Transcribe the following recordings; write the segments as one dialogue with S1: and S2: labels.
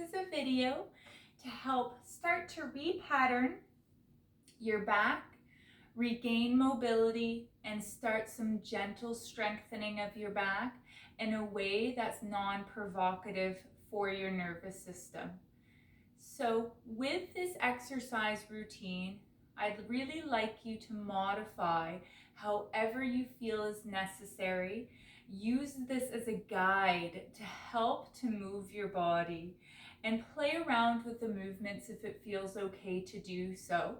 S1: is a video to help start to repattern your back, regain mobility, and start some gentle strengthening of your back in a way that's non-provocative for your nervous system. So with this exercise routine, I'd really like you to modify however you feel is necessary. Use this as a guide to help to move your body and play around with the movements if it feels okay to do so.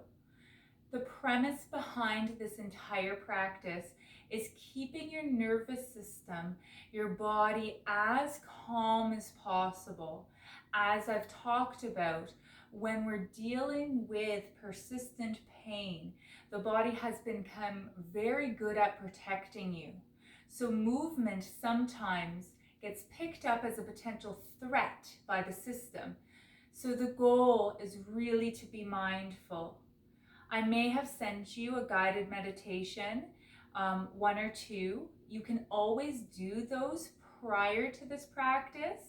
S1: The premise behind this entire practice is keeping your nervous system, your body as calm as possible. As I've talked about, when we're dealing with persistent pain, the body has become very good at protecting you. So movement sometimes gets picked up as a potential threat by the system. So the goal is really to be mindful. I may have sent you a guided meditation, one or two. You can always do those prior to this practice.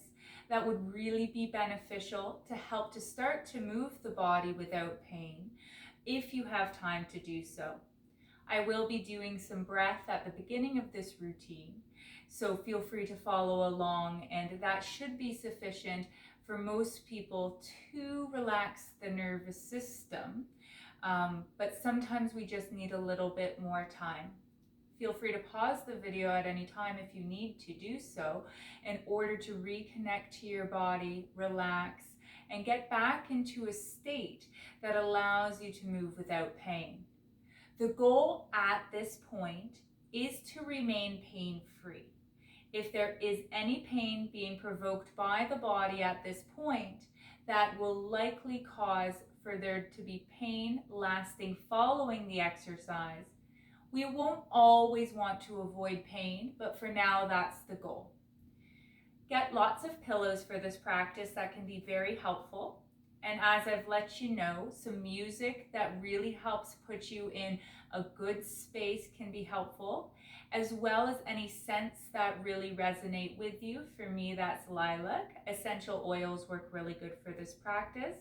S1: That would really be beneficial to help to start to move the body without pain, if you have time to do so. I will be doing some breath at the beginning of this routine, so feel free to follow along, and that should be sufficient for most people to relax the nervous system. But sometimes we just need a little bit more time. Feel free to pause the video at any time if you need to do so in order to reconnect to your body, relax, and get back into a state that allows you to move without pain. The goal at this point is to remain pain-free. If there is any pain being provoked by the body at this point, that will likely cause for there to be pain lasting following the exercise. We won't always want to avoid pain, but for now, that's the goal. Get lots of pillows for this practice. That can be very helpful. And as I've let you know, some music that really helps put you in a good space can be helpful, as well as any scents that really resonate with you. For me, that's lilac. Essential oils work really good for this practice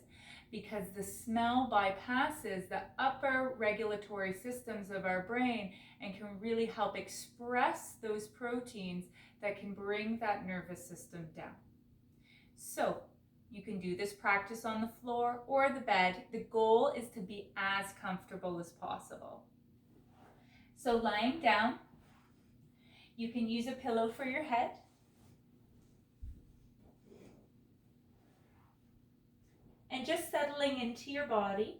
S1: because the smell bypasses the upper regulatory systems of our brain and can really help express those proteins that can bring that nervous system down. So you can do this practice on the floor or the bed. The goal is to be as comfortable as possible. So lying down, you can use a pillow for your head. And just settling into your body.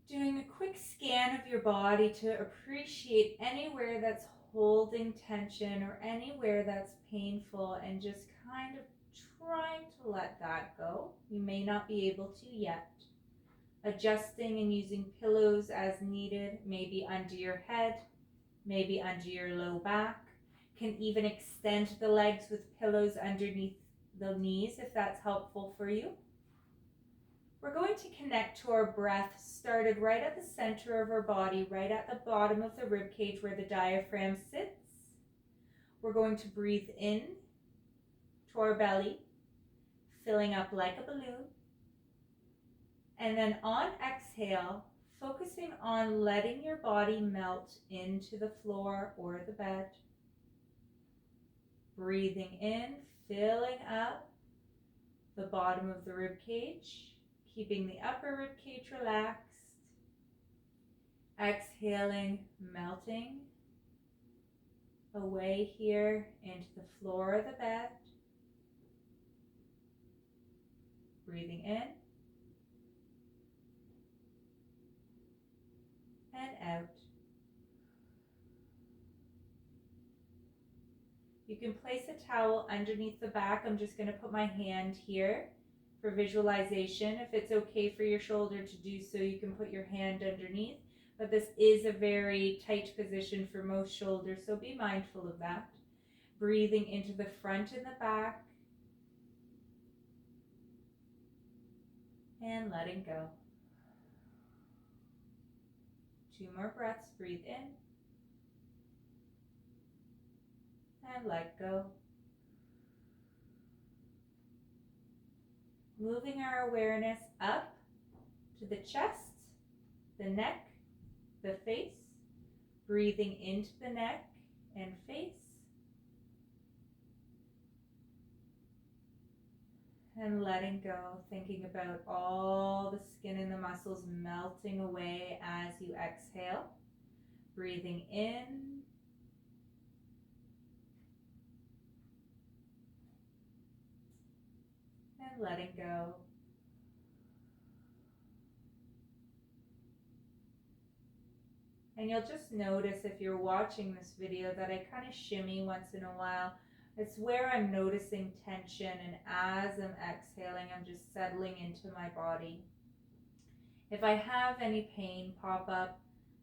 S1: Doing a quick scan of your body to appreciate anywhere that's holding tension or anywhere that's painful, and just kind of trying to let that go. You may not be able to yet. Adjusting and using pillows as needed, maybe under your head, maybe under your low back. Can even extend the legs with pillows underneath the knees if that's helpful for you. We're going to connect to our breath, started right at the center of our body, right at the bottom of the rib cage where the diaphragm sits. We're going to breathe in to our belly, filling up like a balloon. And then on exhale, focusing on letting your body melt into the floor or the bed. Breathing in, filling up the bottom of the rib cage, keeping the upper rib cage relaxed. Exhaling, melting away here into the floor of the bed. Breathing in and out. You can place a towel underneath the back. I'm just going to put my hand here for visualization. If it's okay for your shoulder to do so, you can put your hand underneath. But this is a very tight position for most shoulders, so be mindful of that. Breathing into the front and the back. And letting go. 2 more breaths. Breathe in. and let go. Moving our awareness up to the chest, the neck, the face. Breathing into the neck and face. And letting go, thinking about all the skin and the muscles melting away as you exhale. Breathing in. And letting go. And you'll just notice if you're watching this video that I kind of shimmy once in a while. It's where I'm noticing tension, and as I'm exhaling, I'm just settling into my body. If I have any pain pop up,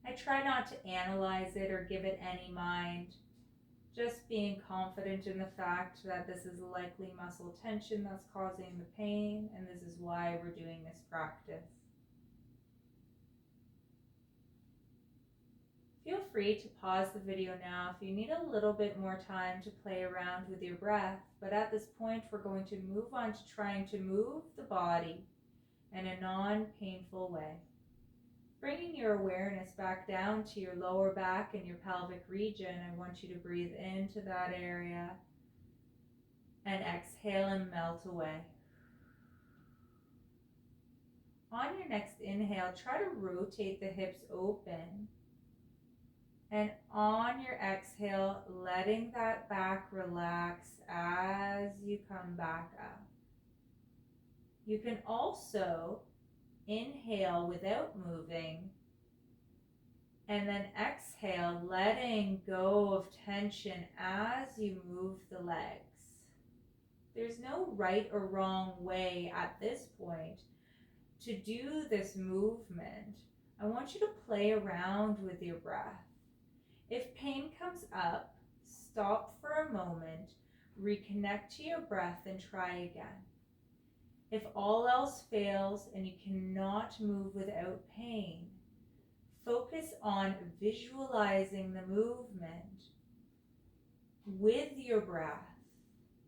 S1: I try not to analyze it or give it any mind. Just being confident in the fact that this is likely muscle tension that's causing the pain, and this is why we're doing this practice. Feel free to pause the video now if you need a little bit more time to play around with your breath, but at this point we're going to move on to trying to move the body in a non-painful way. Bringing your awareness back down to your lower back and your pelvic region, I want you to breathe into that area and exhale and melt away. On your next inhale, try to rotate the hips open. And on your exhale, letting that back relax as you come back up. You can also inhale without moving, and then exhale, letting go of tension as you move the legs. There's no right or wrong way at this point to do this movement. I want you to play around with your breath. If pain comes up, stop for a moment, reconnect to your breath, and try again. If all else fails and you cannot move without pain, focus on visualizing the movement with your breath,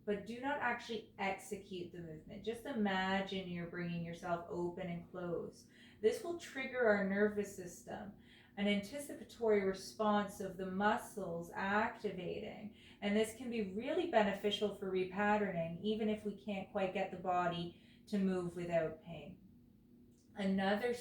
S1: but do not actually execute the movement. Just imagine you're bringing yourself open and closed. This will trigger our nervous system, an anticipatory response of the muscles activating. And this can be really beneficial for repatterning, even if we can't quite get the body to move without pain. Another